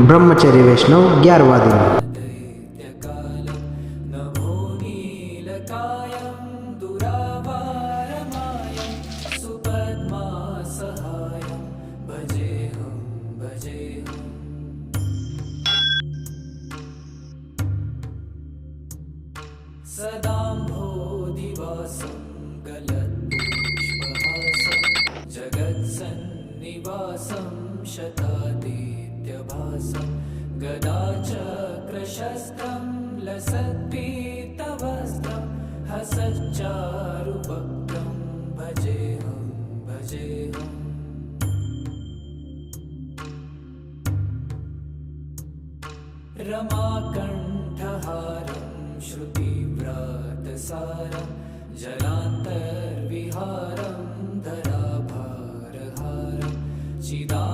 ब्रह्मचर्य वैष्णव 11वां दिन। सदाम्भोधिवासं गलत्पुष्पहासं जगत्सन्निवासं शतादित्यभासं गदाचक्रशस्त्रं लसत्पीतवस्त्रं हसच्चारुभक्तं भजेऽहं भजेऽहम्। रमाकण्ठहारं श्रुतिव्रातसारं जलान्तर्विहारं धराभारहारं चिदा